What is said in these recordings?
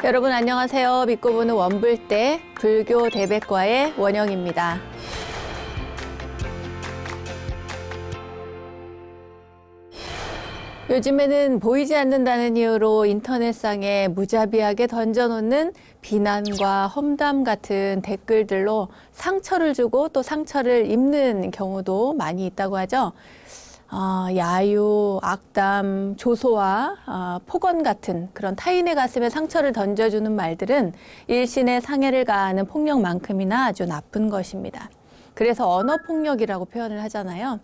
여러분 안녕하세요. 믿고 보는 원불대 불교 대백과의 원영입니다. 요즘에는 보이지 않는다는 이유로 인터넷상에 무자비하게 던져놓는 비난과 험담 같은 댓글들로 상처를 주고 또 상처를 입는 경우도 많이 있다고 하죠. 야유, 악담, 조소와 폭언 같은 그런 타인의 가슴에 상처를 던져주는 말들은 일신의 상해를 가하는 폭력만큼이나 아주 나쁜 것입니다. 그래서 언어폭력이라고 표현을 하잖아요.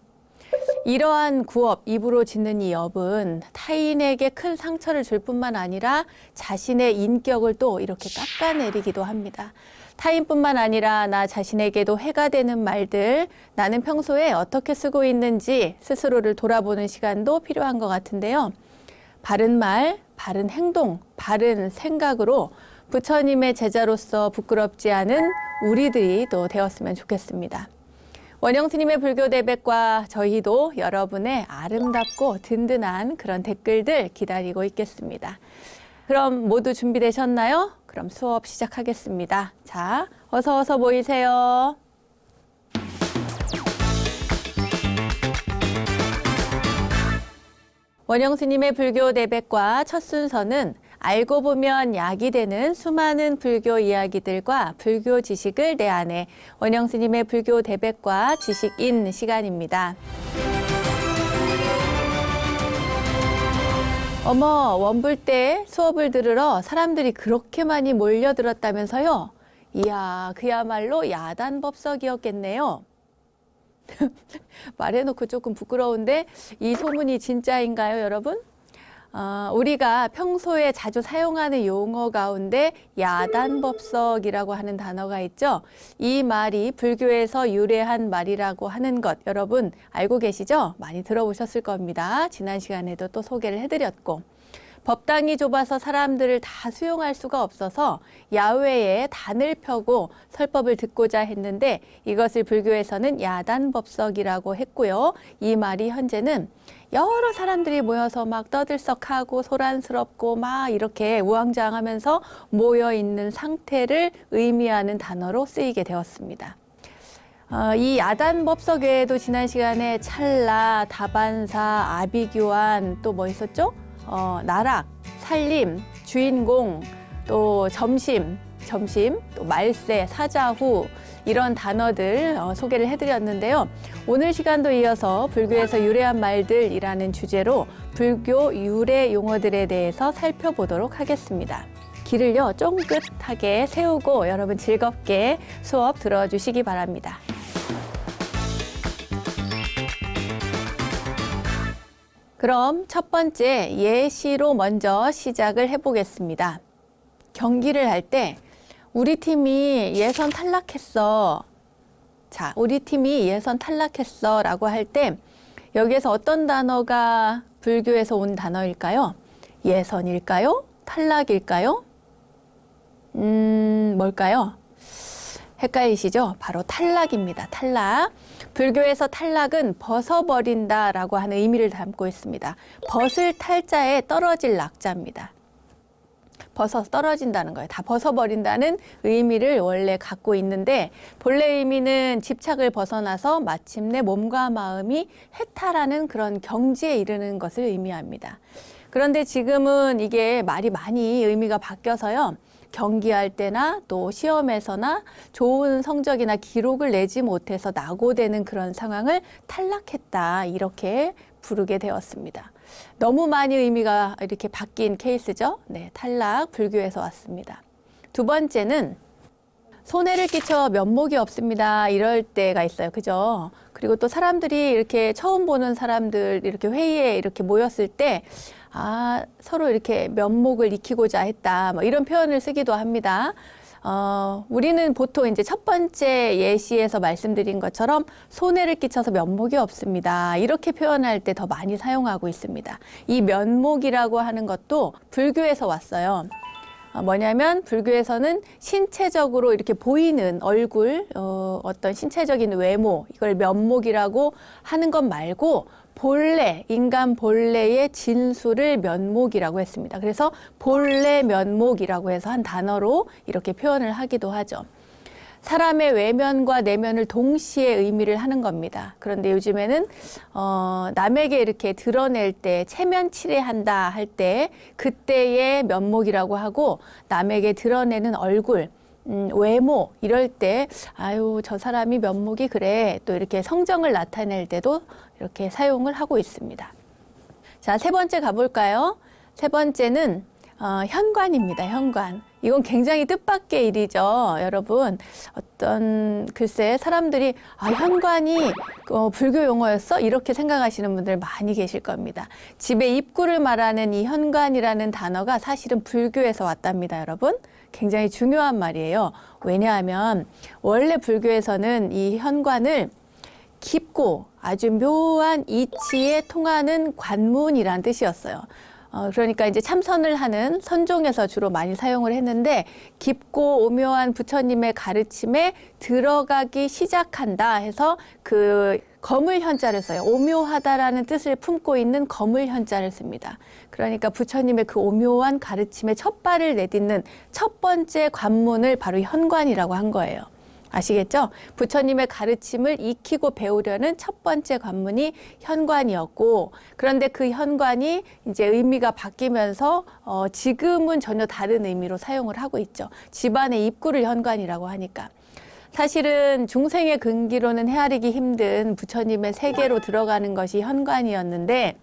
이러한 구업, 입으로 짓는 이 업은 타인에게 큰 상처를 줄 뿐만 아니라 자신의 인격을 또 이렇게 깎아내리기도 합니다. 타인뿐만 아니라 나 자신에게도 해가 되는 말들, 나는 평소에 어떻게 쓰고 있는지 스스로를 돌아보는 시간도 필요한 것 같은데요. 바른 말, 바른 행동, 바른 생각으로 부처님의 제자로서 부끄럽지 않은 우리들이 또 되었으면 좋겠습니다. 원영 스님의 불교 대백과 저희도 여러분의 아름답고 든든한 그런 댓글들 기다리고 있겠습니다. 그럼 모두 준비되셨나요? 그럼 수업 시작하겠습니다. 자, 어서 모이세요. 원영 스님의 불교 대백과 첫 순서는 알고 보면 약이 되는 수많은 불교 이야기들과 불교 지식을 내 안에 원영 스님의 불교 대백과 지식인 시간입니다. 어머, 원불대 수업을 들으러 사람들이 그렇게 많이 몰려들었다면서요? 이야, 그야말로 야단법석이었겠네요. 말해놓고 조금 부끄러운데 이 소문이 진짜인가요, 여러분? 우리가 평소에 자주 사용하는 용어 가운데 야단법석이라고 하는 단어가 있죠. 이 말이 불교에서 유래한 말이라고 하는 것 여러분 알고 계시죠? 많이 들어보셨을 겁니다. 지난 시간에도 또 소개를 해드렸고 법당이 좁아서 사람들을 다 수용할 수가 없어서 야외에 단을 펴고 설법을 듣고자 했는데 이것을 불교에서는 야단법석이라고 했고요. 이 말이 현재는 여러 사람들이 모여서 막 떠들썩하고 소란스럽고 막 이렇게 우왕좌왕하면서 모여있는 상태를 의미하는 단어로 쓰이게 되었습니다. 이 야단법석 외에도 지난 시간에 찰나, 다반사, 아비규환 또 뭐 있었죠? 나락, 살림, 주인공, 또 점심, 또 말세, 사자후 이런 단어들 소개를 해드렸는데요. 오늘 시간도 이어서 불교에서 유래한 말들이라는 주제로 불교 유래 용어들에 대해서 살펴보도록 하겠습니다. 길을요 쫑긋하게 세우고 여러분 즐겁게 수업 들어주시기 바랍니다. 그럼 첫 번째 예시로 먼저 시작을 해보겠습니다. 경기를 할 때 우리 팀이 예선 탈락했어. 자, 우리 팀이 예선 탈락했어 라고 할 때 여기에서 어떤 단어가 불교에서 온 단어일까요? 예선일까요? 탈락일까요? 뭘까요? 헷갈리시죠? 바로 탈락입니다. 탈락. 불교에서 탈락은 벗어버린다 라고 하는 의미를 담고 있습니다. 벗을 탈자에 떨어질 낙자입니다. 벗어서 떨어진다는 거예요. 다 벗어버린다는 의미를 원래 갖고 있는데 본래 의미는 집착을 벗어나서 마침내 몸과 마음이 해탈하는 그런 경지에 이르는 것을 의미합니다. 그런데 지금은 이게 말이 많이 의미가 바뀌어서요. 경기할 때나 또 시험에서나 좋은 성적이나 기록을 내지 못해서 낙오되는 그런 상황을 탈락했다 이렇게 부르게 되었습니다. 너무 많이 의미가 이렇게 바뀐 케이스죠. 네, 탈락 불교에서 왔습니다. 두 번째는 손해를 끼쳐 면목이 없습니다. 이럴 때가 있어요. 그죠? 그리고 또 사람들이 이렇게 처음 보는 사람들 이렇게 회의에 이렇게 모였을 때 서로 이렇게 면목을 익히고자 했다. 뭐 이런 표현을 쓰기도 합니다. 우리는 보통 이제 첫 번째 예시에서 말씀드린 것처럼 손해를 끼쳐서 면목이 없습니다. 이렇게 표현할 때 더 많이 사용하고 있습니다. 이 면목이라고 하는 것도 불교에서 왔어요. 뭐냐면 불교에서는 신체적으로 이렇게 보이는 얼굴, 어떤 신체적인 외모, 이걸 면목이라고 하는 것 말고 본래, 인간 본래의 진수를 면목이라고 했습니다. 그래서 본래 면목이라고 해서 한 단어로 이렇게 표현을 하기도 하죠. 사람의 외면과 내면을 동시에 의미를 하는 겁니다. 그런데 요즘에는 남에게 이렇게 드러낼 때 체면 치레한다 할 때 그때의 면목이라고 하고, 남에게 드러내는 얼굴, 외모 이럴 때 아유 저 사람이 면목이 그래, 또 이렇게 성정을 나타낼 때도 이렇게 사용을 하고 있습니다. 자, 세 번째 가볼까요? 세 번째는 현관입니다. 현관. 이건 굉장히 뜻밖의 일이죠. 여러분, 글쎄 사람들이 현관이 불교 용어였어? 이렇게 생각하시는 분들 많이 계실 겁니다. 집의 입구를 말하는 이 현관이라는 단어가 사실은 불교에서 왔답니다. 여러분, 굉장히 중요한 말이에요. 왜냐하면 원래 불교에서는 이 현관을 깊고 아주 묘한 이치에 통하는 관문이란 뜻이었어요. 그러니까 이제 참선을 하는 선종에서 주로 많이 사용을 했는데, 깊고 오묘한 부처님의 가르침에 들어가기 시작한다 해서 그 거물 현자를 써요. 오묘하다라는 뜻을 품고 있는 거물 현자를 씁니다. 그러니까 부처님의 그 오묘한 가르침에 첫 발을 내딛는 첫 번째 관문을 바로 현관이라고 한 거예요. 아시겠죠? 부처님의 가르침을 익히고 배우려는 첫 번째 관문이 현관이었고, 그런데 그 현관이 이제 의미가 바뀌면서 지금은 전혀 다른 의미로 사용을 하고 있죠. 집안의 입구를 현관이라고 하니까. 사실은 중생의 근기로는 헤아리기 힘든 부처님의 세계로 들어가는 것이 현관이었는데,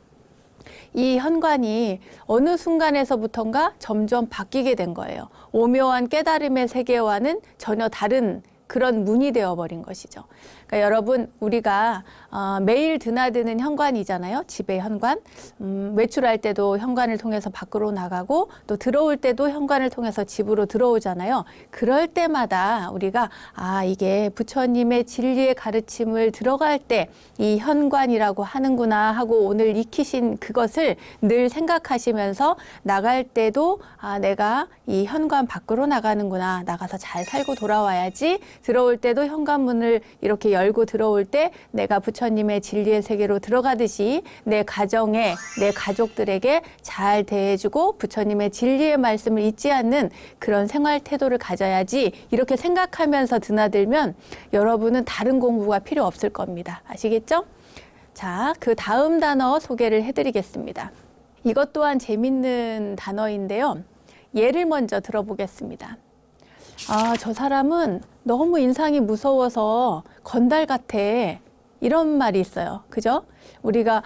이 현관이 어느 순간에서부턴가 점점 바뀌게 된 거예요. 오묘한 깨달음의 세계와는 전혀 다른 그런 문이 되어버린 것이죠. 그러니까 여러분, 우리가 매일 드나드는 현관이잖아요. 집의 현관. 외출할 때도 현관을 통해서 밖으로 나가고, 또 들어올 때도 현관을 통해서 집으로 들어오잖아요. 그럴 때마다 우리가 이게 부처님의 진리의 가르침을 들어갈 때 이 현관이라고 하는구나 하고 오늘 익히신 그것을 늘 생각하시면서 나갈 때도 내가 이 현관 밖으로 나가는구나, 나가서 잘 살고 돌아와야지. 들어올 때도 현관문을 이렇게 열고 들어올 때 내가 부처님의 진리의 세계로 들어가듯이 내 가정에, 내 가족들에게 잘 대해주고 부처님의 진리의 말씀을 잊지 않는 그런 생활 태도를 가져야지, 이렇게 생각하면서 드나들면 여러분은 다른 공부가 필요 없을 겁니다. 아시겠죠? 자, 그 다음 단어 소개를 해드리겠습니다. 이것 또한 재밌는 단어인데요. 예를 먼저 들어보겠습니다. 저 사람은 너무 인상이 무서워서 건달 같아. 이런 말이 있어요. 그죠? 우리가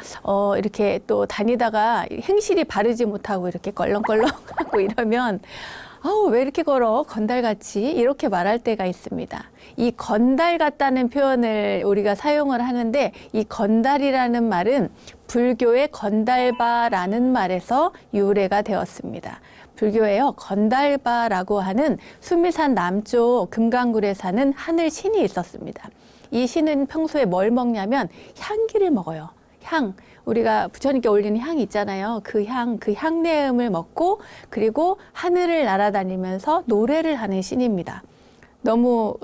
이렇게 또 다니다가 행실이 바르지 못하고 이렇게 껄렁껄렁하고 이러면 왜 이렇게 걸어? 건달같이. 이렇게 말할 때가 있습니다. 이 건달 같다는 표현을 우리가 사용을 하는데, 이 건달이라는 말은 불교의 건달바라는 말에서 유래가 되었습니다. 불교에요, 건달바라고 하는 수미산 남쪽 금강굴에 사는 하늘 신이 있었습니다. 이 신은 평소에 뭘 먹냐면 향기를 먹어요. 향. 우리가 부처님께 올리는 향이 있잖아요. 그 향내음을 먹고, 그리고 하늘을 날아다니면서 노래를 하는 신입니다. 너무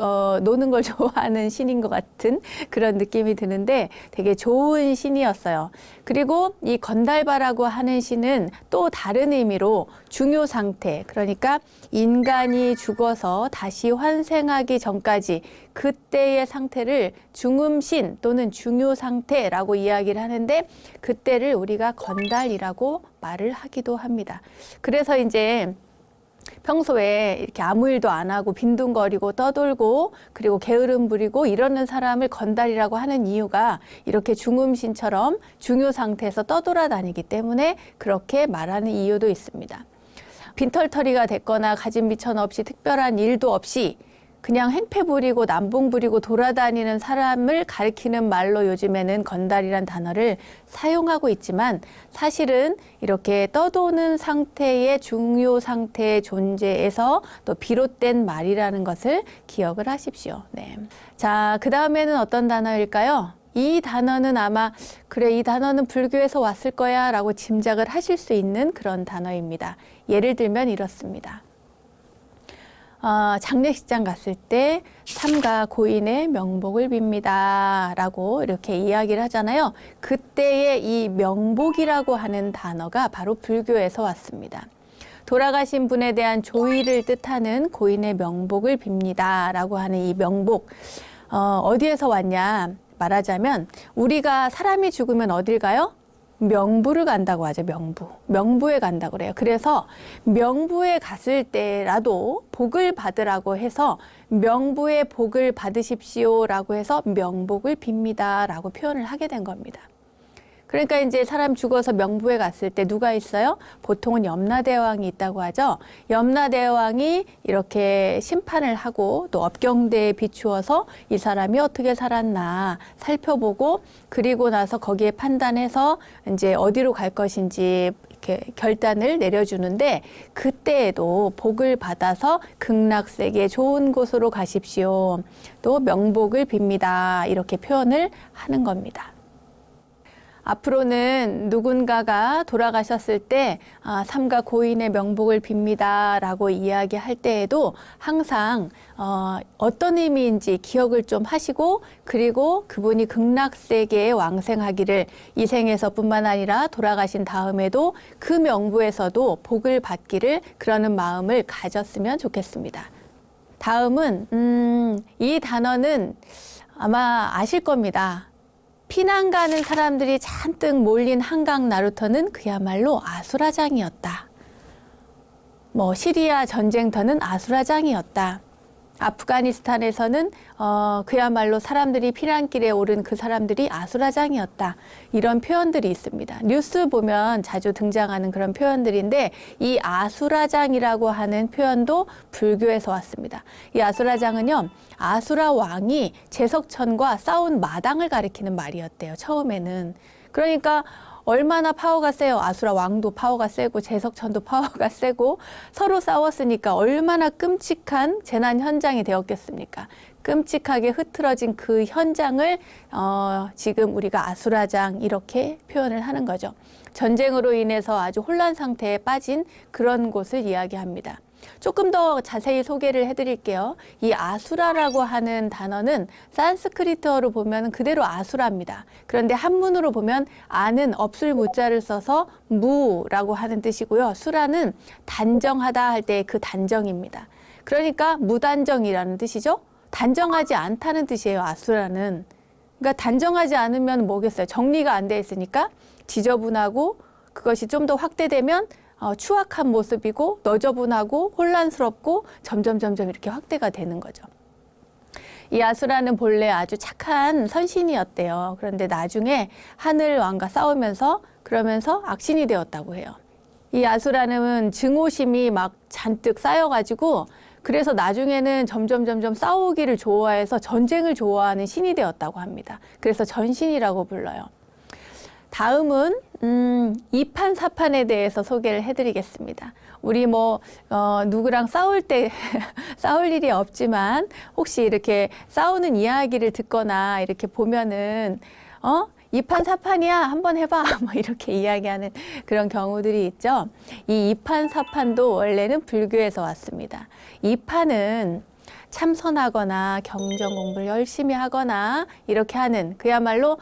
노는 걸 좋아하는 신인 것 같은 그런 느낌이 드는데 되게 좋은 신이었어요. 그리고 이 건달바라고 하는 신은 또 다른 의미로 중요 상태, 그러니까 인간이 죽어서 다시 환생하기 전까지 그때의 상태를 중음신 또는 중요 상태라고 이야기를 하는데, 그때를 우리가 건달이라고 말을 하기도 합니다. 그래서 이제 평소에 이렇게 아무 일도 안 하고 빈둥거리고 떠돌고 그리고 게으름 부리고 이러는 사람을 건달이라고 하는 이유가, 이렇게 중음신처럼 중요 상태에서 떠돌아다니기 때문에 그렇게 말하는 이유도 있습니다. 빈털터리가 됐거나 가진 미천 없이 특별한 일도 없이 그냥 행패 부리고 남봉 부리고 돌아다니는 사람을 가리키는 말로 요즘에는 건달이란 단어를 사용하고 있지만, 사실은 이렇게 떠도는 상태의 중요 상태의 존재에서 또 비롯된 말이라는 것을 기억을 하십시오. 네. 자, 그 다음에는 어떤 단어일까요? 이 단어는 아마 그래, 이 단어는 불교에서 왔을 거야 라고 짐작을 하실 수 있는 그런 단어입니다. 예를 들면 이렇습니다. 장례식장 갔을 때 삼가 고인의 명복을 빕니다 라고 이렇게 이야기를 하잖아요. 그때의 이 명복이라고 하는 단어가 바로 불교에서 왔습니다. 돌아가신 분에 대한 조의를 뜻하는 고인의 명복을 빕니다 라고 하는 이 명복, 어디에서 왔냐 말하자면 우리가 사람이 죽으면 어딜 가요? 명부를 간다고 하죠. 명부에 간다고 그래요. 그래서 명부에 갔을 때라도 복을 받으라고 해서 명부의 복을 받으십시오라고 해서 명복을 빕니다 라고 표현을 하게 된 겁니다. 그러니까 이제 사람 죽어서 명부에 갔을 때 누가 있어요? 보통은 염라대왕이 있다고 하죠. 염라대왕이 이렇게 심판을 하고 또 업경대에 비추어서 이 사람이 어떻게 살았나 살펴보고 그리고 나서 거기에 판단해서 이제 어디로 갈 것인지 이렇게 결단을 내려주는데 그때에도 복을 받아서 극락세계 좋은 곳으로 가십시오. 또 명복을 빕니다. 이렇게 표현을 하는 겁니다. 앞으로는 누군가가 돌아가셨을 때 삼가 고인의 명복을 빕니다 라고 이야기할 때에도 항상 어떤 의미인지 기억을 좀 하시고 그리고 그분이 극락세계에 왕생하기를 이 생에서뿐만 아니라 돌아가신 다음에도 그 명부에서도 복을 받기를 그러는 마음을 가졌으면 좋겠습니다. 다음은 이 단어는 아마 아실 겁니다. 피난 가는 사람들이 잔뜩 몰린 한강 나루터는 그야말로 아수라장이었다. 시리아 전쟁터는 아수라장이었다. 아프가니스탄에서는 그야말로 사람들이 피난길에 오른 그 사람들이 아수라장이었다. 이런 표현들이 있습니다. 뉴스 보면 자주 등장하는 그런 표현들인데 이 아수라장이라고 하는 표현도 불교에서 왔습니다. 이 아수라장은요. 아수라 왕이 제석천과 싸운 마당을 가리키는 말이었대요. 처음에는. 그러니까 얼마나 파워가 세요. 아수라 왕도 파워가 세고 제석천도 파워가 세고 서로 싸웠으니까 얼마나 끔찍한 재난 현장이 되었겠습니까? 끔찍하게 흐트러진 그 현장을 지금 우리가 아수라장 이렇게 표현을 하는 거죠. 전쟁으로 인해서 아주 혼란 상태에 빠진 그런 곳을 이야기합니다. 조금 더 자세히 소개를 해드릴게요. 이 아수라라고 하는 단어는 산스크리트어로 보면 그대로 아수라입니다. 그런데 한문으로 보면 아는 없을 무자를 써서 무라고 하는 뜻이고요. 수라는 단정하다 할 때 그 단정입니다. 그러니까 무단정이라는 뜻이죠. 단정하지 않다는 뜻이에요. 아수라는. 그러니까 단정하지 않으면 뭐겠어요? 정리가 안 돼 있으니까 지저분하고 그것이 좀 더 확대되면 추악한 모습이고 너저분하고 혼란스럽고 점점 이렇게 확대가 되는 거죠. 이 아수라는 본래 아주 착한 선신이었대요. 그런데 나중에 하늘 왕과 싸우면서 그러면서 악신이 되었다고 해요. 이 아수라는 증오심이 막 잔뜩 쌓여가지고 그래서 나중에는 점점 싸우기를 좋아해서 전쟁을 좋아하는 신이 되었다고 합니다. 그래서 전신이라고 불러요. 다음은 이판사판에 대해서 소개를 해드리겠습니다. 우리 누구랑 싸울 때 싸울 일이 없지만 혹시 이렇게 싸우는 이야기를 듣거나 이렇게 보면은 이판사판이야 한번 해봐 이렇게 이야기하는 그런 경우들이 있죠. 이 이판사판도 원래는 불교에서 왔습니다. 이판은 참선하거나 경전 공부를 열심히 하거나 이렇게 하는 그야말로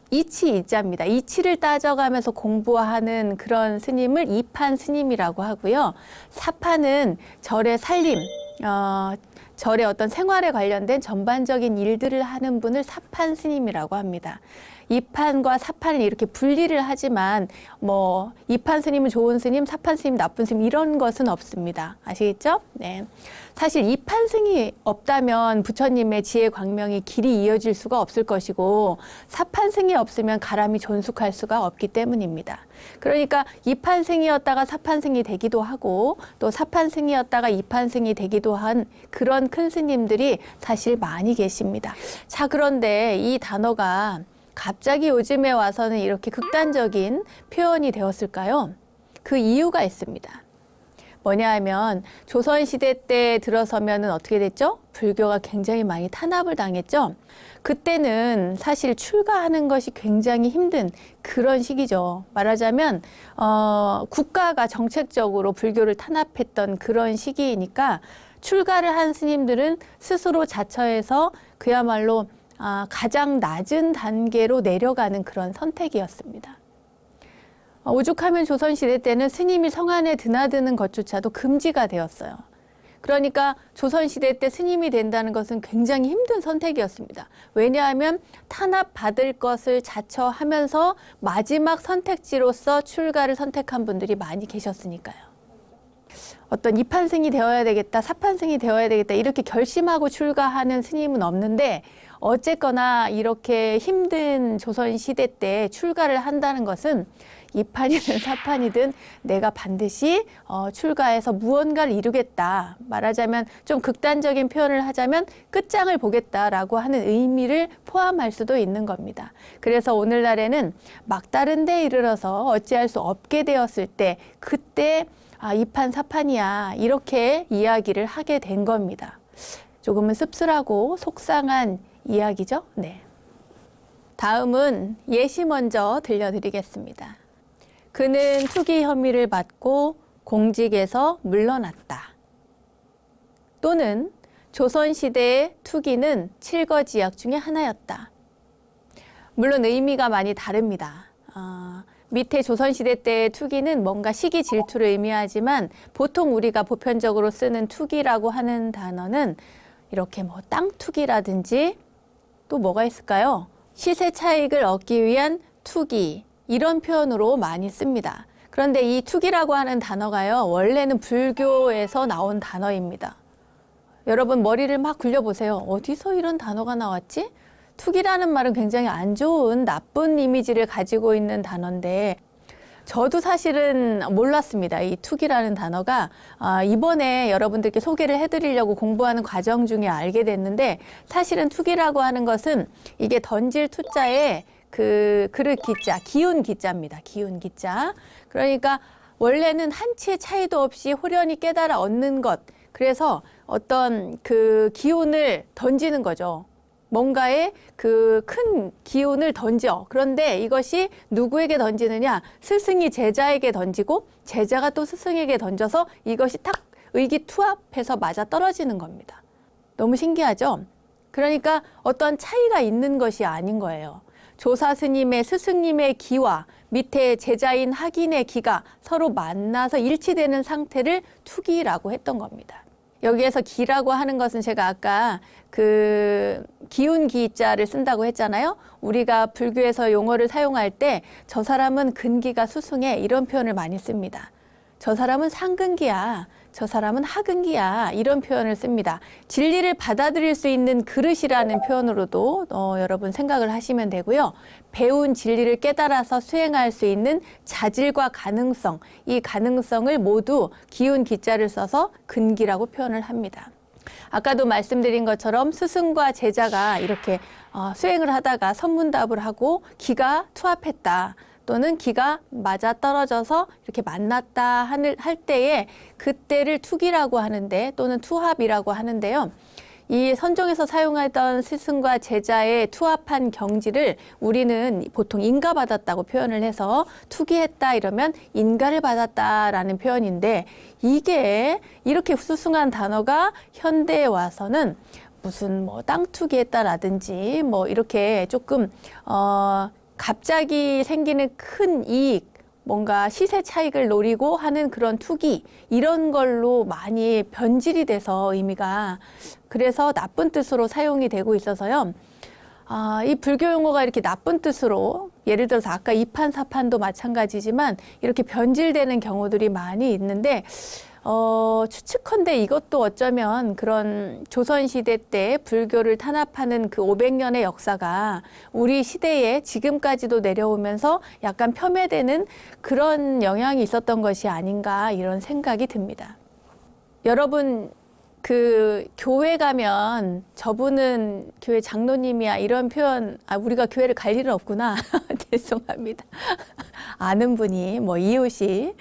이치이자입니다. 이치를 따져가면서 공부하는 그런 스님을 이판 스님이라고 하고요. 사판은 절의 살림, 절의 어떤 생활에 관련된 전반적인 일들을 하는 분을 사판 스님이라고 합니다. 이판과 사판을 이렇게 분리를 하지만 이판 스님은 좋은 스님, 사판 스님 나쁜 스님 이런 것은 없습니다. 아시겠죠? 네. 사실 이판승이 없다면 부처님의 지혜 광명이 길이 이어질 수가 없을 것이고 사판승이 없으면 가람이 존숙할 수가 없기 때문입니다. 그러니까 이판승이었다가 사판승이 되기도 하고 또 사판승이었다가 이판승이 되기도 한 그런 큰 스님들이 사실 많이 계십니다. 자, 그런데 이 단어가 갑자기 요즘에 와서는 이렇게 극단적인 표현이 되었을까요? 그 이유가 있습니다. 뭐냐 하면 조선시대 때 들어서면은 어떻게 됐죠? 불교가 굉장히 많이 탄압을 당했죠. 그때는 사실 출가하는 것이 굉장히 힘든 그런 시기죠. 말하자면 국가가 정책적으로 불교를 탄압했던 그런 시기이니까 출가를 한 스님들은 스스로 자처해서 그야말로 가장 낮은 단계로 내려가는 그런 선택이었습니다. 오죽하면 조선시대 때는 스님이 성 안에 드나드는 것조차도 금지가 되었어요. 그러니까 조선시대 때 스님이 된다는 것은 굉장히 힘든 선택이었습니다. 왜냐하면 탄압받을 것을 자처하면서 마지막 선택지로서 출가를 선택한 분들이 많이 계셨으니까요. 어떤 이판승이 되어야 되겠다, 사판승이 되어야 되겠다 이렇게 결심하고 출가하는 스님은 없는데 어쨌거나 이렇게 힘든 조선시대 때 출가를 한다는 것은 이판이든 사판이든 내가 반드시 출가해서 무언가를 이루겠다. 말하자면 좀 극단적인 표현을 하자면 끝장을 보겠다라고 하는 의미를 포함할 수도 있는 겁니다. 그래서 오늘날에는 막다른 데 이르러서 어찌할 수 없게 되었을 때 그때 이판 사판이야 이렇게 이야기를 하게 된 겁니다. 조금은 씁쓸하고 속상한 이야기죠. 네. 다음은 예시 먼저 들려드리겠습니다. 그는 투기 혐의를 받고 공직에서 물러났다. 또는 조선시대의 투기는 칠거지약 중에 하나였다. 물론 의미가 많이 다릅니다. 밑에 조선시대 때의 투기는 뭔가 시기 질투를 의미하지만 보통 우리가 보편적으로 쓰는 투기라고 하는 단어는 이렇게 뭐 땅 투기라든지 또 뭐가 있을까요? 시세 차익을 얻기 위한 투기 이런 표현으로 많이 씁니다. 그런데 이 투기라고 하는 단어가요, 원래는 불교에서 나온 단어입니다. 여러분 머리를 막 굴려보세요. 어디서 이런 단어가 나왔지? 투기라는 말은 굉장히 안 좋은 나쁜 이미지를 가지고 있는 단어인데 저도 사실은 몰랐습니다. 이 투기라는 단어가 이번에 여러분들께 소개를 해드리려고 공부하는 과정 중에 알게 됐는데 사실은 투기라고 하는 것은 이게 던질 투자에 그 그릇 기자, 기운 기자입니다. 기운 기자. 그러니까 원래는 한치의 차이도 없이 호련히 깨달아 얻는 것. 그래서 어떤 그 기운을 던지는 거죠. 뭔가의 그 큰 기운을 던져. 그런데 이것이 누구에게 던지느냐? 스승이 제자에게 던지고 제자가 또 스승에게 던져서 이것이 탁 의기투합해서 맞아 떨어지는 겁니다. 너무 신기하죠? 그러니까 어떤 차이가 있는 것이 아닌 거예요. 조사 스님의 스승님의 기와 밑에 제자인 학인의 기가 서로 만나서 일치되는 상태를 투기라고 했던 겁니다. 여기에서 기라고 하는 것은 제가 아까 그 기운 기자를 쓴다고 했잖아요. 우리가 불교에서 용어를 사용할 때 저 사람은 근기가 수승해 이런 표현을 많이 씁니다. 저 사람은 상근기야. 저 사람은 하근기야. 이런 표현을 씁니다. 진리를 받아들일 수 있는 그릇이라는 표현으로도 여러분 생각을 하시면 되고요. 배운 진리를 깨달아서 수행할 수 있는 자질과 가능성, 이 가능성을 모두 기운 기자를 써서 근기라고 표현을 합니다. 아까도 말씀드린 것처럼 스승과 제자가 이렇게 수행을 하다가 선문답을 하고 기가 투합했다. 또는 기가 맞아떨어져서 이렇게 만났다 할 때에 그때를 투기라고 하는데 또는 투합이라고 하는데요. 이 선종에서 사용하던 스승과 제자의 투합한 경지를 우리는 보통 인가받았다고 표현을 해서 투기했다 이러면 인가를 받았다라는 표현인데 이게 이렇게 수승한 단어가 현대에 와서는 무슨 뭐 땅 투기했다라든지 뭐 이렇게 조금 갑자기 생기는 큰 이익, 뭔가 시세 차익을 노리고 하는 그런 투기 이런 걸로 많이 변질이 돼서 의미가 그래서 나쁜 뜻으로 사용이 되고 있어서요. 이 불교 용어가 이렇게 나쁜 뜻으로 예를 들어서 아까 이판사판도 마찬가지지만 이렇게 변질되는 경우들이 많이 있는데 추측컨대 이것도 어쩌면 그런 조선시대 때 불교를 탄압하는 그 500년의 역사가 우리 시대에 지금까지도 내려오면서 약간 폄훼되는 그런 영향이 있었던 것이 아닌가 이런 생각이 듭니다. 여러분 그 교회 가면 저분은 교회 장로님이야 이런 표현 우리가 교회를 갈 일은 없구나 죄송합니다. 아는 분이 뭐 이웃에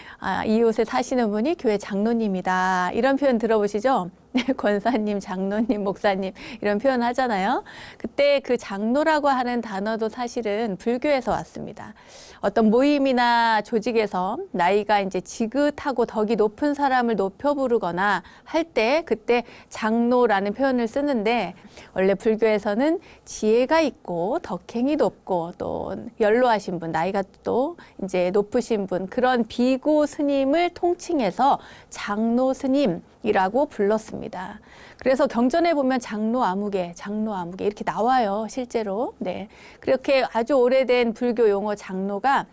사시는 분이 교회 장로님이다 이런 표현 들어보시죠? 권사님, 장로님, 목사님 이런 표현 하잖아요. 그때 그 장로라고 하는 단어도 사실은 불교에서 왔습니다. 어떤 모임이나 조직에서 나이가 이제 지긋하고 덕이 높은 사람을 높여 부르거나 할 때 그때 장로라는 표현을 쓰는데, 원래 불교에서는 지혜가 있고 덕행이 높고 또 연로하신 분, 나이가 또 이제 높으신 분, 그런 비구 스님을 통칭해서 장로 스님이라고 불렀습니다. 그래서 경전에 보면 장로 아무개, 장로 아무개 이렇게 나와요, 실제로. 네. 그렇게 아주 오래된 불교 용어 장로가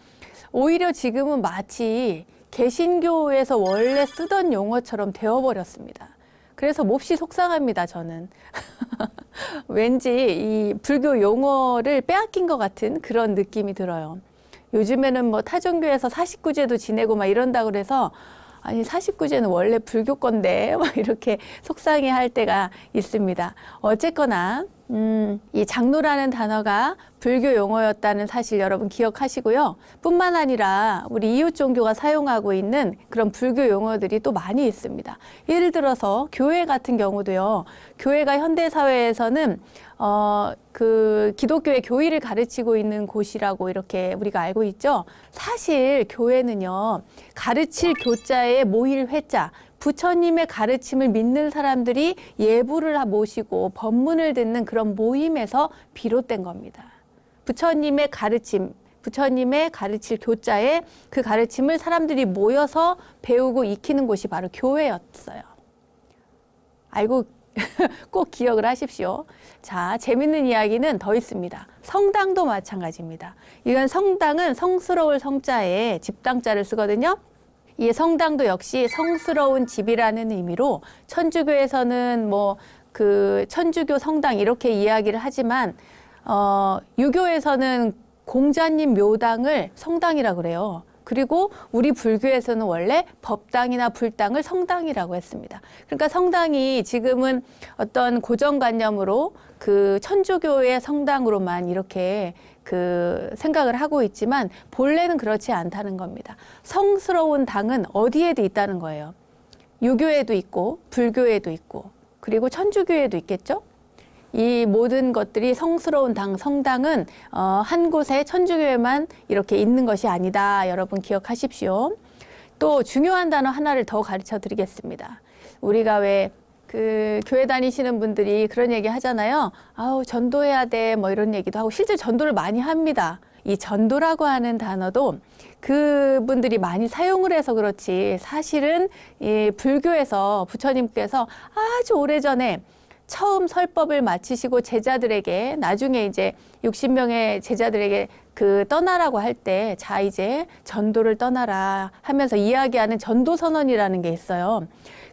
오히려 지금은 마치 개신교에서 원래 쓰던 용어처럼 되어버렸습니다. 그래서 몹시 속상합니다, 저는. 왠지 이 불교 용어를 빼앗긴 것 같은 그런 느낌이 들어요. 요즘에는 뭐 타종교에서 49제도 지내고 막 이런다 그래서, 아니 49제는 원래 불교 건데 막 이렇게 속상해 할 때가 있습니다. 어쨌거나 이 장로라는 단어가 불교 용어였다는 사실 여러분 기억하시고요. 뿐만 아니라 우리 이웃 종교가 사용하고 있는 그런 불교 용어들이 또 많이 있습니다. 예를 들어서 교회 같은 경우도요. 교회가 현대 사회에서는 그 기독교의 교의를 가르치고 있는 곳이라고 이렇게 우리가 알고 있죠. 사실 교회는요, 가르칠 교자의 모일 회자, 부처님의 가르침을 믿는 사람들이 예불을 모시고 법문을 듣는 그런 모임에서 비롯된 겁니다. 부처님의 가르침, 부처님의 가르칠 교자의 그 가르침을 사람들이 모여서 배우고 익히는 곳이 바로 교회였어요. 알고 꼭 기억을 하십시오. 자, 재밌는 이야기는 더 있습니다. 성당도 마찬가지입니다. 이건 성당은 성스러울 성자에 집당자를 쓰거든요. 이 성당도 역시 성스러운 집이라는 의미로 천주교에서는 뭐 그 천주교 성당 이렇게 이야기를 하지만 유교에서는 공자님 묘당을 성당이라고 그래요. 그리고 우리 불교에서는 원래 법당이나 불당을 성당이라고 했습니다. 그러니까 성당이 지금은 어떤 고정관념으로 그 천주교의 성당으로만 이렇게 그 생각을 하고 있지만 본래는 그렇지 않다는 겁니다. 성스러운 당은 어디에도 있다는 거예요. 유교에도 있고 불교에도 있고 그리고 천주교에도 있겠죠. 이 모든 것들이 성스러운 당, 성당은 한 곳에 천주교에만 이렇게 있는 것이 아니다. 여러분 기억하십시오. 또 중요한 단어 하나를 더 가르쳐 드리겠습니다. 우리가 왜 그 교회 다니시는 분들이 그런 얘기 하잖아요. 아우, 전도해야 돼. 뭐 이런 얘기도 하고 실제 전도를 많이 합니다. 이 전도라고 하는 단어도 그분들이 많이 사용을 해서 그렇지 사실은 이 불교에서 부처님께서 아주 오래전에 처음 설법을 마치시고 제자들에게 나중에 이제 60명의 제자들에게 그 떠나라고 할 때 자 이제 전도를 떠나라 하면서 이야기하는 전도선언이라는 게 있어요.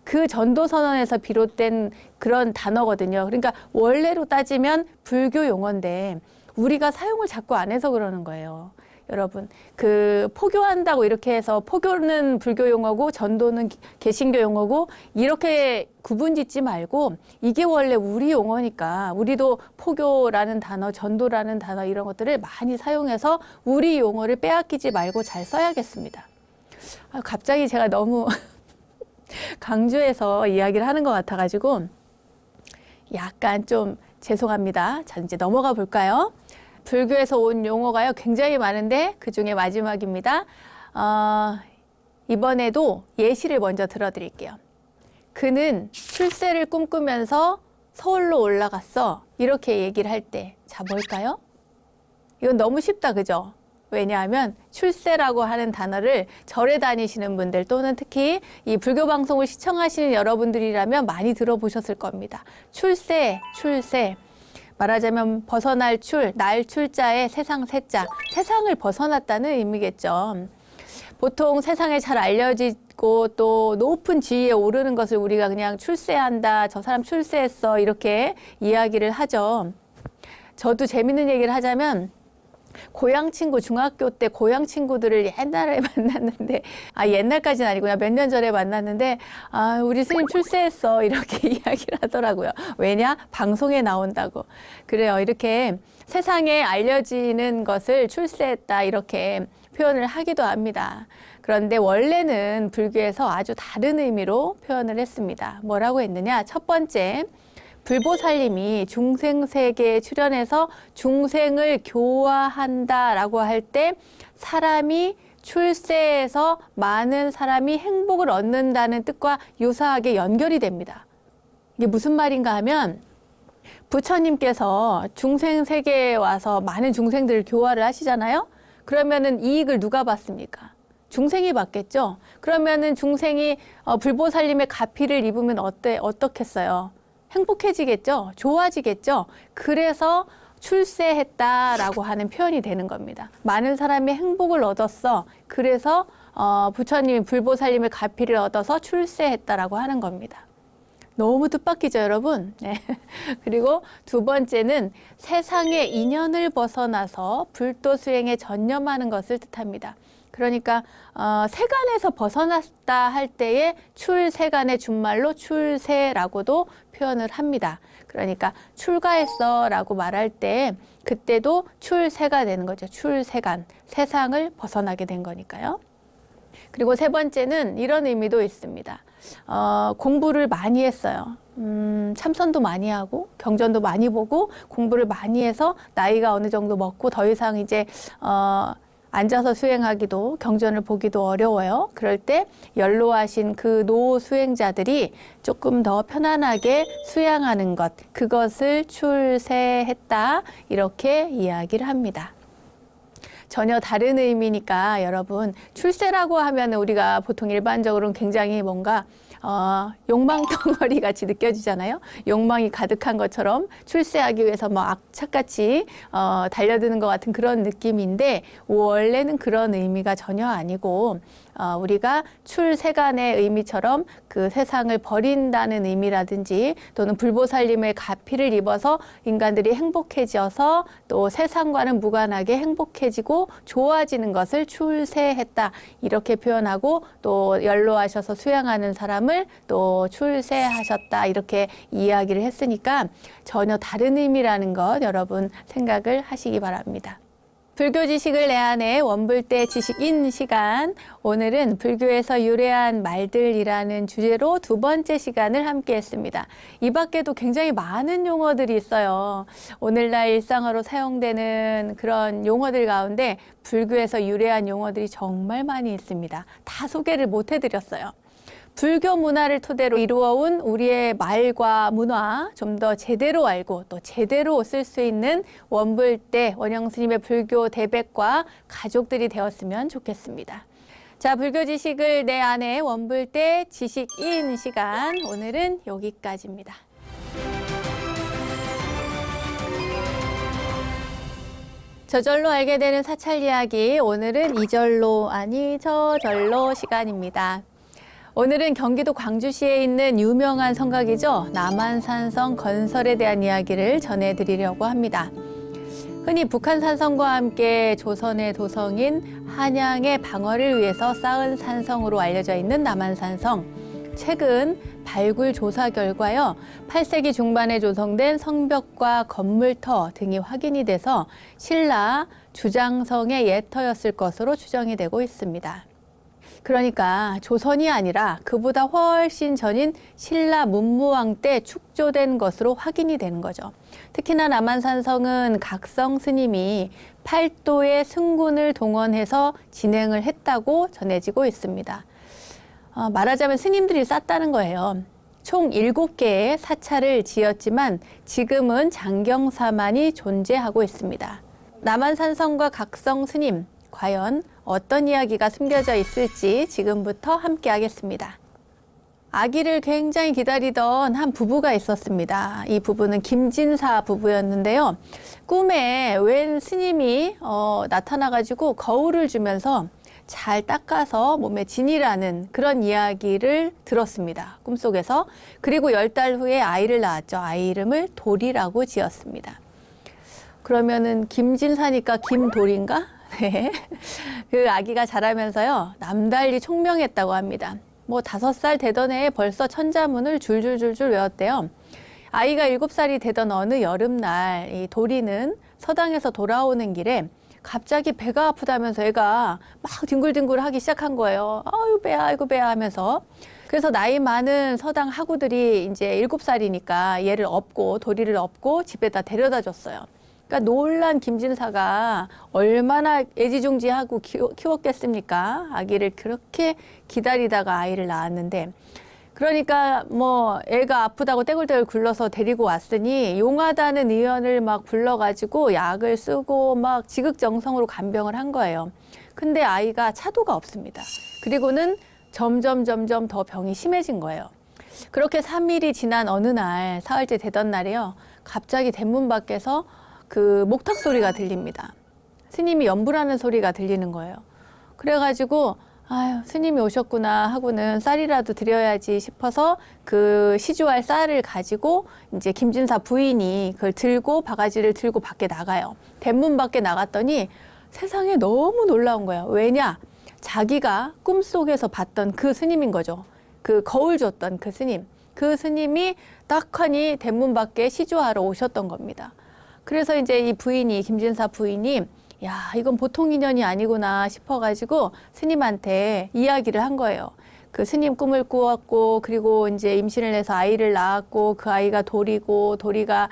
그 전도선언에서 비롯된 그런 단어거든요. 그러니까 원래로 따지면 불교 용어인데 우리가 사용을 자꾸 안 해서 그러는 거예요. 여러분, 그 포교한다고 이렇게 해서 포교는 불교 용어고 전도는 개신교 용어고 이렇게 구분 짓지 말고 이게 원래 우리 용어니까 우리도 포교라는 단어, 전도라는 단어 이런 것들을 많이 사용해서 우리 용어를 빼앗기지 말고 잘 써야겠습니다. 갑자기 제가 너무 강조해서 이야기를 하는 것 같아가지고 약간 좀 죄송합니다. 자, 이제 넘어가 볼까요? 불교에서 온 용어가요 굉장히 많은데 그 중에 마지막입니다. 이번에도 예시를 먼저 들어드릴게요. 그는 출세를 꿈꾸면서 서울로 올라갔어. 이렇게 얘기를 할 때, 자 뭘까요? 이건 너무 쉽다, 그죠? 왜냐하면 출세라고 하는 단어를 절에 다니시는 분들 또는 특히 이 불교 방송을 시청하시는 여러분들이라면 많이 들어보셨을 겁니다. 출세, 출세. 말하자면 벗어날 출, 날 출자에 세상 세자, 세상을 벗어났다는 의미겠죠. 보통 세상에 잘 알려지고 또 높은 지위에 오르는 것을 우리가 그냥 출세한다, 저 사람 출세했어 이렇게 이야기를 하죠. 저도 재밌는 얘기를 하자면 고향 친구, 중학교 때 고향 친구들을 옛날에 만났는데, 옛날까지는 아니구나. 몇 년 전에 만났는데, 우리 스님 출세했어. 이렇게 이야기를 하더라고요. 왜냐? 방송에 나온다고. 그래요. 이렇게 세상에 알려지는 것을 출세했다. 이렇게 표현을 하기도 합니다. 그런데 원래는 불교에서 아주 다른 의미로 표현을 했습니다. 뭐라고 했느냐? 첫 번째, 불보살님이 중생 세계에 출현해서 중생을 교화한다라고 할 때 사람이 출세해서 많은 사람이 행복을 얻는다는 뜻과 유사하게 연결이 됩니다. 이게 무슨 말인가 하면 부처님께서 중생 세계에 와서 많은 중생들을 교화를 하시잖아요. 그러면은 이익을 누가 받습니까? 중생이 받겠죠. 그러면은 중생이 불보살님의 가피를 입으면 어떻겠어요? 행복해지겠죠. 좋아지겠죠. 그래서 출세했다라고 하는 표현이 되는 겁니다. 많은 사람이 행복을 얻었어. 그래서 부처님이 불보살님의 가피를 얻어서 출세했다라고 하는 겁니다. 너무 뜻밖이죠, 여러분. 네. 그리고 두 번째는 세상의 인연을 벗어나서 불도 수행에 전념하는 것을 뜻합니다. 그러니까 세간에서 벗어났다 할 때에 출세간의 준말로 출세라고도 표현을 합니다. 그러니까 출가했어 라고 말할 때 그때도 출세가 되는 거죠. 출세간, 세상을 벗어나게 된 거니까요. 그리고 세 번째는 이런 의미도 있습니다. 공부를 많이 했어요. 참선도 많이 하고 경전도 많이 보고 공부를 많이 해서 나이가 어느 정도 먹고 더 이상 이제 앉아서 수행하기도 경전을 보기도 어려워요. 그럴 때 연로하신 그 노 수행자들이 조금 더 편안하게 수양하는 것, 그것을 출세했다 이렇게 이야기를 합니다. 전혀 다른 의미니까 여러분 출세라고 하면 우리가 보통 일반적으로는 굉장히 뭔가 욕망 덩어리 같이 느껴지잖아요. 욕망이 가득한 것처럼 출세하기 위해서 뭐 악착같이 달려드는 것 같은 그런 느낌인데 원래는 그런 의미가 전혀 아니고 우리가 출세간의 의미처럼 그 세상을 버린다는 의미라든지 또는 불보살님의 가피를 입어서 인간들이 행복해져서 또 세상과는 무관하게 행복해지고 좋아지는 것을 출세했다 이렇게 표현하고 또 연로하셔서 수양하는 사람을 또 출세하셨다 이렇게 이야기를 했으니까 전혀 다른 의미라는 것 여러분 생각을 하시기 바랍니다. 불교 지식을 내 안에 원불대 지식인 시간, 오늘은 불교에서 유래한 말들이라는 주제로 두 번째 시간을 함께 했습니다. 이 밖에도 굉장히 많은 용어들이 있어요. 오늘날 일상어로 사용되는 그런 용어들 가운데 불교에서 유래한 용어들이 정말 많이 있습니다. 다 소개를 못 해드렸어요. 불교 문화를 토대로 이루어온 우리의 말과 문화 좀 더 제대로 알고 또 제대로 쓸 수 있는 원불대 원영스님의 불교 대백과 가족들이 되었으면 좋겠습니다. 자, 불교 지식을 내 안에 원불대 지식인 시간 오늘은 여기까지입니다. 저절로 알게 되는 사찰 이야기, 오늘은 이절로 아니 저절로 시간입니다. 오늘은 경기도 광주시에 있는 유명한 성곽이죠. 남한산성 건설에 대한 이야기를 전해드리려고 합니다. 흔히 북한산성과 함께 조선의 도성인 한양의 방어를 위해서 쌓은 산성으로 알려져 있는 남한산성. 최근 발굴 조사 결과요, 8세기 중반에 조성된 성벽과 건물터 등이 확인이 돼서 신라 주장성의 옛터였을 것으로 추정이 되고 있습니다. 그러니까 조선이 아니라 그보다 훨씬 전인 신라 문무왕 때 축조된 것으로 확인이 되는 거죠. 특히나 남한산성은 각성 스님이 8도의 승군을 동원해서 진행을 했다고 전해지고 있습니다. 말하자면 스님들이 쌓았다는 거예요. 총 7개의 사찰을 지었지만 지금은 장경사만이 존재하고 있습니다. 남한산성과 각성 스님, 과연 어떤 이야기가 숨겨져 있을지 지금부터 함께 하겠습니다. 아기를 굉장히 기다리던 한 부부가 있었습니다. 이 부부는 김진사 부부였는데요. 꿈에 웬 스님이 나타나가지고 거울을 주면서 잘 닦아서 몸에 지니라는 그런 이야기를 들었습니다. 꿈속에서. 그리고 10달 후에 아이를 낳았죠. 아이 이름을 돌이라고 지었습니다. 그러면은 김진사니까 김돌인가? 네. 그 아기가 자라면서요, 남달리 총명했다고 합니다. 뭐 5살 되던 해에 벌써 천자문을 줄줄줄줄 외웠대요. 아이가 7살이 되던 어느 여름날 이 도리는 서당에서 돌아오는 길에 갑자기 배가 아프다면서 애가 막 뒹굴뒹굴 하기 시작한 거예요. 아유 배야, 아이고 배야 하면서. 그래서 나이 많은 서당 하구들이 이제 7살이니까 얘를 업고 도리를 업고 집에다 데려다 줬어요. 그러니까 놀란 김진사가 얼마나 애지중지하고 키웠겠습니까? 아기를 그렇게 기다리다가 아이를 낳았는데, 그러니까 뭐 애가 아프다고 떼굴떼굴 굴러서 데리고 왔으니 용하다는 의원을 막 불러가지고 약을 쓰고 막 지극정성으로 간병을 한 거예요. 근데 아이가 차도가 없습니다. 그리고는 점점 더 병이 심해진 거예요. 그렇게 3일이 지난 어느 날, 사흘째 되던 날에요, 갑자기 대문 밖에서 그 목탁 소리가 들립니다. 스님이 연불하는 소리가 들리는 거예요. 그래가지고 아유, 스님이 오셨구나 하고는 쌀이라도 드려야지 싶어서 그 시주할 쌀을 가지고 이제 김진사 부인이 그걸 들고 바가지를 들고 밖에 나가요. 대문 밖에 나갔더니 세상에 너무 놀라운 거예요. 왜냐? 자기가 꿈속에서 봤던 그 스님인 거죠. 그 거울 줬던 그 스님. 그 스님이 딱하니 대문 밖에 시주하러 오셨던 겁니다. 그래서 이제 이 부인이, 김진사 부인이 야, 이건 보통 인연이 아니구나 싶어가지고 스님한테 이야기를 한 거예요. 그 스님 꿈을 꾸었고, 그리고 이제 임신을 해서 아이를 낳았고, 그 아이가 도리고, 도리가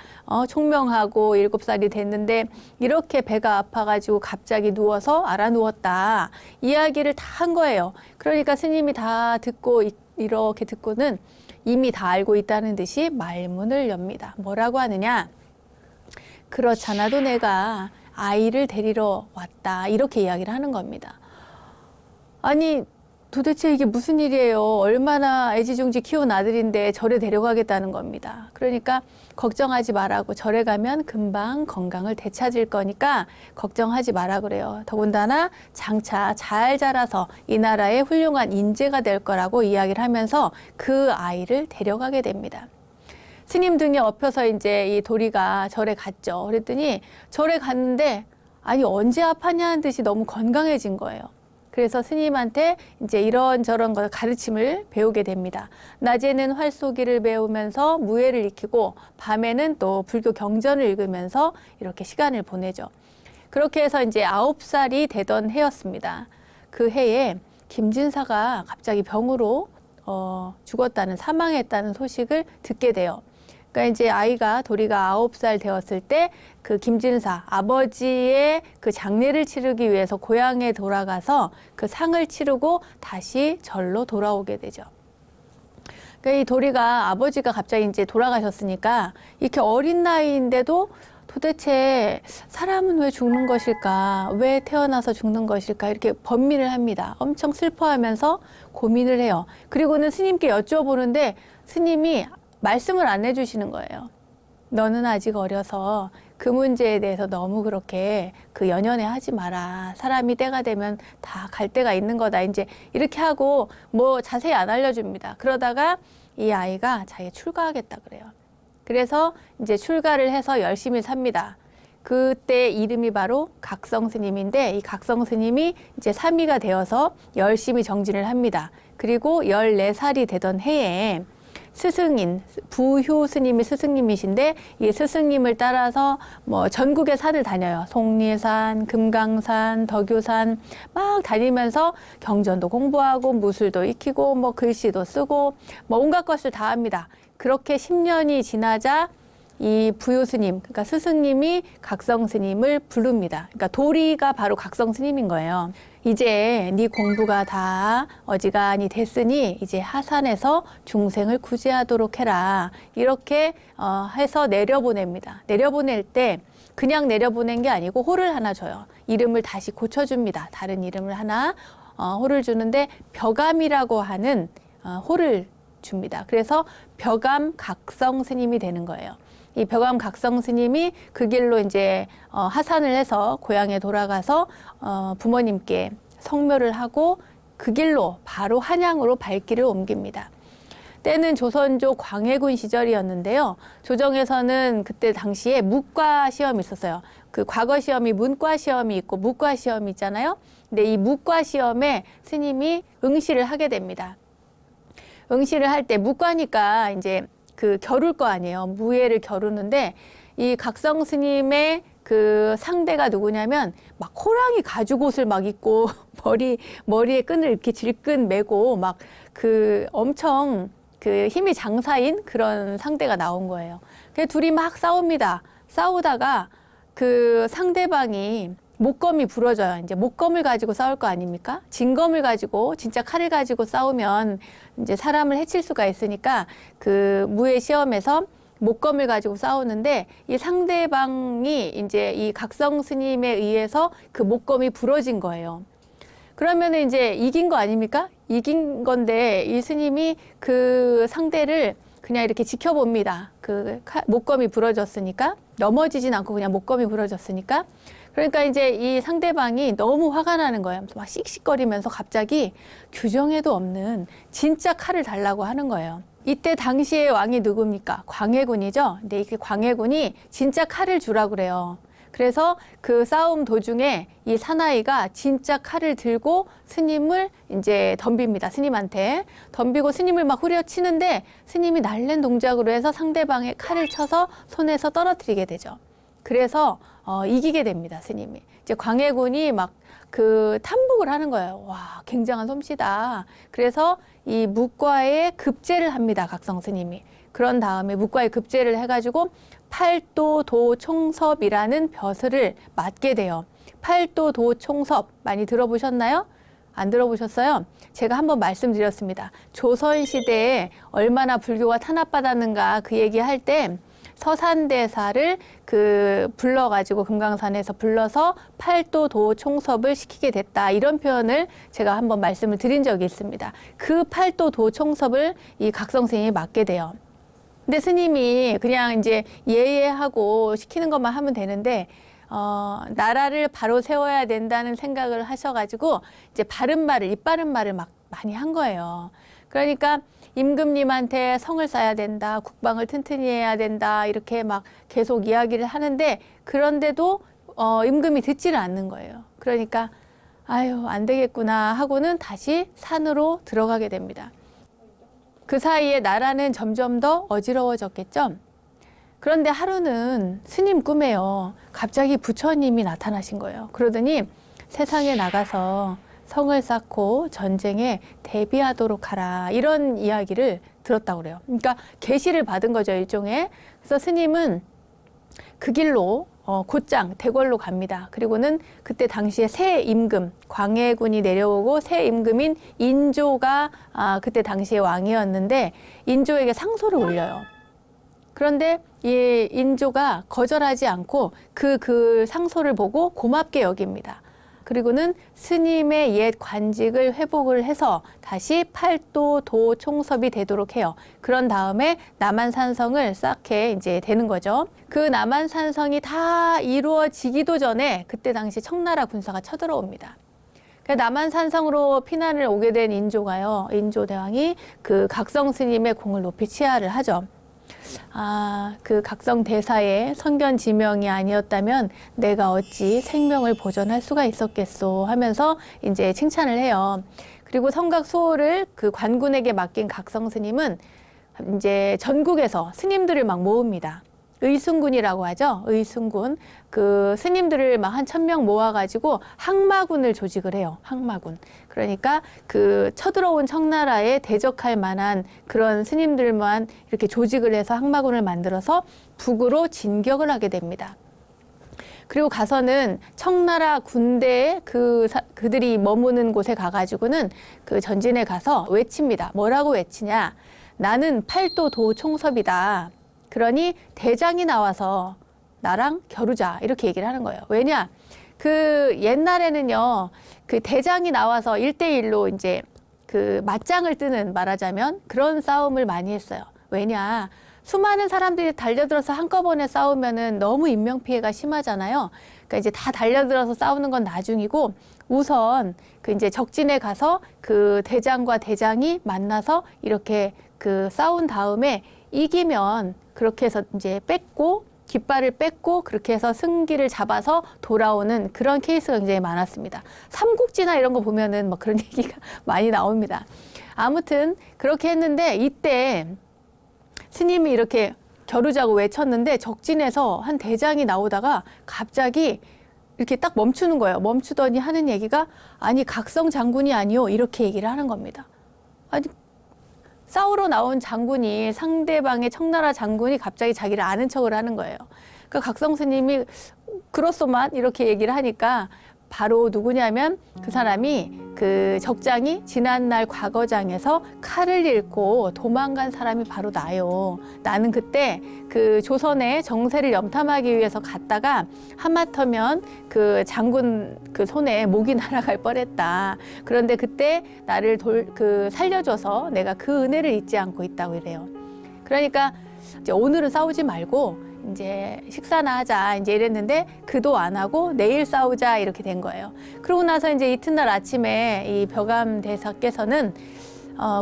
총명하고 7살이 됐는데 이렇게 배가 아파가지고 갑자기 누워서 알아 누웠다. 이야기를 다 한 거예요. 그러니까 스님이 다 듣고, 이렇게 듣고는 이미 다 알고 있다는 듯이 말문을 엽니다. 뭐라고 하느냐? 그렇잖아도 내가 아이를 데리러 왔다. 이렇게 이야기를 하는 겁니다. 아니, 도대체 이게 무슨 일이에요? 얼마나 애지중지 키운 아들인데 절에 데려가겠다는 겁니다. 그러니까 걱정하지 말라고, 절에 가면 금방 건강을 되찾을 거니까 걱정하지 마라 그래요. 더군다나 장차 잘 자라서 이 나라의 훌륭한 인재가 될 거라고 이야기를 하면서 그 아이를 데려가게 됩니다. 스님 등에 엎혀서 이제 이 도리가 절에 갔죠. 그랬더니 절에 갔는데 아니 언제 아파냐는 듯이 너무 건강해진 거예요. 그래서 스님한테 이제 이런저런 걸 가르침을 배우게 됩니다. 낮에는 활쏘기를 배우면서 무예를 익히고 밤에는 또 불교 경전을 읽으면서 이렇게 시간을 보내죠. 그렇게 해서 이제 9살이 되던 해였습니다. 그 해에 김진사가 갑자기 병으로 죽었다는, 사망했다는 소식을 듣게 돼요. 그러니까 이제 아이가, 도리가 9살 되었을 때 그 김진사 아버지의 그 장례를 치르기 위해서 고향에 돌아가서 그 상을 치르고 다시 절로 돌아오게 되죠. 그러니까 이 도리가, 아버지가 갑자기 이제 돌아가셨으니까 이렇게 어린 나이인데도 도대체 사람은 왜 죽는 것일까? 왜 태어나서 죽는 것일까? 이렇게 번민을 합니다. 엄청 슬퍼하면서 고민을 해요. 그리고는 스님께 여쭤보는데 스님이 말씀을 안 해주시는 거예요. 너는 아직 어려서 그 문제에 대해서 너무 그렇게 그 연연해 하지 마라. 사람이 때가 되면 다 갈 때가 있는 거다. 이제 이렇게 하고 뭐 자세히 안 알려줍니다. 그러다가 이 아이가 자기 출가하겠다 그래요. 그래서 이제 출가를 해서 열심히 삽니다. 그때 이름이 바로 각성 스님인데, 이 각성 스님이 이제 3위가 되어서 열심히 정진을 합니다. 그리고 14살이 되던 해에 스승인, 부효 스님이 스승님이신데 이 스승님을 따라서 뭐 전국의 산을 다녀요. 속리산, 금강산, 덕유산 막 다니면서 경전도 공부하고 무술도 익히고 뭐 글씨도 쓰고 뭐 온갖 것을 다 합니다. 그렇게 10년이 지나자 이 부효 스님, 그러니까 스승님이 각성 스님을 부릅니다. 그러니까 도리가 바로 각성 스님인 거예요. 이제 네 공부가 다 어지간히 됐으니 이제 하산해서 중생을 구제하도록 해라. 이렇게 해서 내려보냅니다. 내려보낼 때 그냥 내려보낸 게 아니고 호를 하나 줘요. 이름을 다시 고쳐줍니다. 다른 이름을 하나 호를 주는데 벼감이라고 하는 호를 줍니다. 그래서 벼감 각성 스님이 되는 거예요. 이 벼감 각성 스님이 그 길로 이제 하산을 해서 고향에 돌아가서 부모님께 성묘를 하고 그 길로 바로 한양으로 발길을 옮깁니다. 때는 조선조 광해군 시절이었는데요. 조정에서는 그때 당시에 묵과 시험이 있었어요. 그 과거 시험이 문과 시험이 있고 묵과 시험이 있잖아요. 근데 이 묵과 시험에 스님이 응시를 하게 됩니다. 응시를 할 때 묵과니까 이제 그 겨룰 거 아니에요. 무예를 겨루는데 이 각성 스님의 그 상대가 누구냐면 막 호랑이 가죽 옷을 막 입고 머리에 끈을 이렇게 질끈 매고 막 그 엄청 그 힘이 장사인 그런 상대가 나온 거예요. 그래서 둘이 막 싸웁니다. 싸우다가 그 상대방이 목검이 부러져요. 이제 목검을 가지고 싸울 거 아닙니까? 진검을 가지고 진짜 칼을 가지고 싸우면 이제 사람을 해칠 수가 있으니까 그 무예 시험에서 목검을 가지고 싸우는데 이 상대방이 이제 이 각성 스님에 의해서 그 목검이 부러진 거예요. 그러면 이제 이긴 거 아닙니까? 이긴 건데 이 스님이 그 상대를 그냥 이렇게 지켜봅니다. 그 목검이 부러졌으니까 넘어지진 않고 그냥 목검이 부러졌으니까. 그러니까 이제 이 상대방이 너무 화가 나는 거예요. 막 씩씩거리면서 갑자기 규정에도 없는 진짜 칼을 달라고 하는 거예요. 이때 당시의 왕이 누굽니까? 광해군이죠. 근데 이 광해군이 진짜 칼을 주라고 그래요. 그래서 그 싸움 도중에 이 사나이가 진짜 칼을 들고 스님을 이제 덤빕니다. 스님한테. 덤비고 스님을 막 후려치는데 스님이 날랜 동작으로 해서 상대방의 칼을 쳐서 손에서 떨어뜨리게 되죠. 그래서 이기게 됩니다. 스님이. 이제 광해군이 막 그 탐복을 하는 거예요. 와, 굉장한 솜씨다. 그래서 이 묵과에 급제를 합니다. 각성 스님이. 그런 다음에 묵과에 급제를 해가지고 팔도도총섭이라는 벼슬을 맡게 돼요. 팔도도총섭 많이 들어보셨나요? 안 들어보셨어요? 제가 한번 말씀드렸습니다. 조선시대에 얼마나 불교가 탄압받았는가 그 얘기할 때 서산대사를 불러가지고 금강산에서 불러서 팔도도총섭을 시키게 됐다. 이런 표현을 제가 한번 말씀을 드린 적이 있습니다. 그 팔도도총섭을 이 각성스님이 맡게 돼요. 근데 스님이 그냥 이제 예예하고 시키는 것만 하면 되는데, 나라를 바로 세워야 된다는 생각을 하셔가지고, 이제 입 바른 말을 막 많이 한 거예요. 그러니까 임금님한테 성을 쌓아야 된다, 국방을 튼튼히 해야 된다, 이렇게 막 계속 이야기를 하는데, 그런데도, 임금이 듣지를 않는 거예요. 그러니까, 아유, 안 되겠구나 하고는 다시 산으로 들어가게 됩니다. 그 사이에 나라는 점점 더 어지러워졌겠죠? 그런데 하루는 스님 꿈에요. 갑자기 부처님이 나타나신 거예요. 그러더니 세상에 나가서 성을 쌓고 전쟁에 대비하도록 하라. 이런 이야기를 들었다고 그래요. 그러니까 계시를 받은 거죠, 일종의. 그래서 스님은 그 길로 곧장 대궐로 갑니다. 그리고는 그때 당시에 새 임금, 광해군이 내려오고 새 임금인 인조가 그때 당시에 왕이었는데 인조에게 상소를 올려요. 그런데 이 인조가 거절하지 않고 그 상소를 보고 고맙게 여깁니다. 그리고는 스님의 옛 관직을 회복을 해서 다시 팔도도총섭이 되도록 해요. 그런 다음에 남한산성을 쌓게 이제 되는 거죠. 그 남한산성이 다 이루어지기도 전에 그때 당시 청나라 군사가 쳐들어옵니다. 남한산성으로 피난을 오게 된 인조가요. 인조대왕이 그 각성스님의 공을 높이 치하를 하죠. 그 각성대사의 선견지명이 아니었다면 내가 어찌 생명을 보존할 수가 있었겠소 하면서 이제 칭찬을 해요. 그리고 성각 수호를 그 관군에게 맡긴 각성스님은 이제 전국에서 스님들을 막 모읍니다. 의순군이라고 하죠. 의순군. 그 스님들을 막 한 1000명 모아가지고 항마군을 조직을 해요. 항마군. 그러니까 그 쳐들어온 청나라에 대적할 만한 그런 스님들만 이렇게 조직을 해서 항마군을 만들어서 북으로 진격을 하게 됩니다. 그리고 가서는 청나라 군대에 그들이 머무는 곳에 가가지고는 그 전진에 가서 외칩니다. 뭐라고 외치냐? 나는 팔도도총섭이다. 그러니 대장이 나와서 나랑 겨루자 이렇게 얘기를 하는 거예요. 왜냐? 그 옛날에는요, 그 대장이 나와서 1대1로 이제 그 맞짱을 뜨는, 말하자면 그런 싸움을 많이 했어요. 왜냐? 수많은 사람들이 달려들어서 한꺼번에 싸우면은 너무 인명피해가 심하잖아요. 그러니까 이제 다 달려들어서 싸우는 건 나중이고, 우선 그 이제 적진에 가서 그 대장과 대장이 만나서 이렇게 그 싸운 다음에 이기면 그렇게 해서 이제 깃발을 뺏고 그렇게 해서 승기를 잡아서 돌아오는 그런 케이스가 굉장히 많았습니다. 삼국지나 이런 거 보면은 뭐 그런 얘기가 많이 나옵니다. 아무튼 그렇게 했는데 이때 스님이 이렇게 겨루자고 외쳤는데 적진에서 한 대장이 나오다가 갑자기 이렇게 딱 멈추는 거예요. 멈추더니 하는 얘기가 아니 각성 장군이 아니요 이렇게 얘기를 하는 겁니다. 아니 싸우러 나온 장군이 상대방의 청나라 장군이 갑자기 자기를 아는 척을 하는 거예요. 그러니까 각성 스님이 그렇소만 이렇게 얘기를 하니까 바로 누구냐면 그 사람이 그 적장이 지난날 과거장에서 칼을 잃고 도망간 사람이 바로 나요. 나는 그때 그 조선의 정세를 염탐하기 위해서 갔다가 하마터면 그 장군 그 손에 목이 날아갈 뻔했다. 그런데 그때 나를 살려줘서 내가 그 은혜를 잊지 않고 있다고 이래요. 그러니까 이제 오늘은 싸우지 말고 이제 식사나 하자 이제 이랬는데 그도 안 하고 내일 싸우자 이렇게 된 거예요. 그러고 나서 이제 이튿날 아침에 이 벼감 대사께서는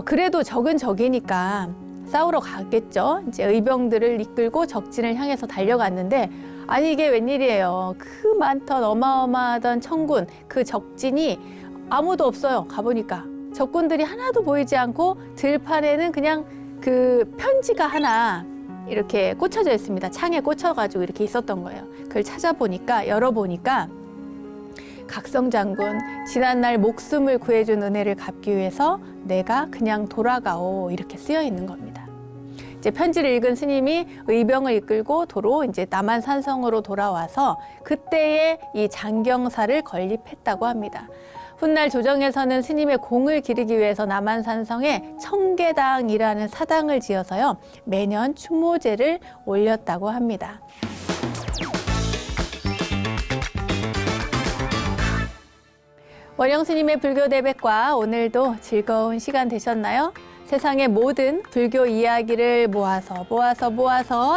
그래도 적은 적이니까 싸우러 가겠죠. 이제 의병들을 이끌고 적진을 향해서 달려갔는데 아니 이게 웬일이에요. 그 많던 어마어마하던 청군 그 적진이 아무도 없어요. 가보니까 적군들이 하나도 보이지 않고 들판에는 그냥 그 편지가 하나 이렇게 꽂혀져 있습니다. 창에 꽂혀가지고 이렇게 있었던 거예요. 그걸 찾아보니까 열어보니까 각성 장군 지난날 목숨을 구해준 은혜를 갚기 위해서 내가 그냥 돌아가오 이렇게 쓰여 있는 겁니다. 이제 편지를 읽은 스님이 의병을 이끌고 도로 이제 남한 산성으로 돌아와서 그때의 이 장경사를 건립했다고 합니다. 훗날 조정에서는 스님의 공을 기리기 위해서 남한산성에 청계당이라는 사당을 지어서요 매년 추모제를 올렸다고 합니다. 원영 스님의 불교 대백과 오늘도 즐거운 시간 되셨나요? 세상의 모든 불교 이야기를 모아서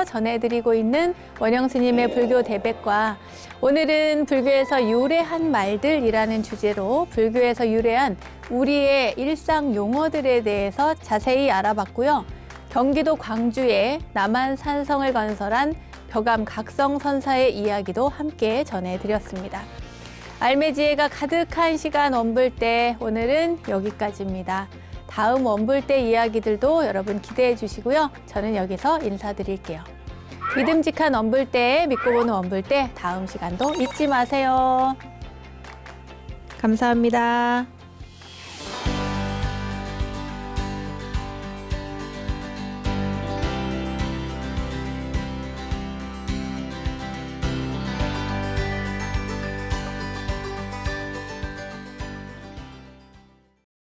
전해드리고 있는 원영 스님의 불교 대백과 오늘은 불교에서 유래한 말들이라는 주제로 불교에서 유래한 우리의 일상 용어들에 대해서 자세히 알아봤고요. 경기도 광주에 남한산성을 건설한 벼감 각성선사의 이야기도 함께 전해드렸습니다. 알매지혜가 가득한 시간 원불대 오늘은 여기까지입니다. 다음 원불대 이야기들도 여러분 기대해 주시고요. 저는 여기서 인사드릴게요. 믿음직한 원불대, 믿고 보는 원불대 다음 시간도 잊지 마세요. 감사합니다.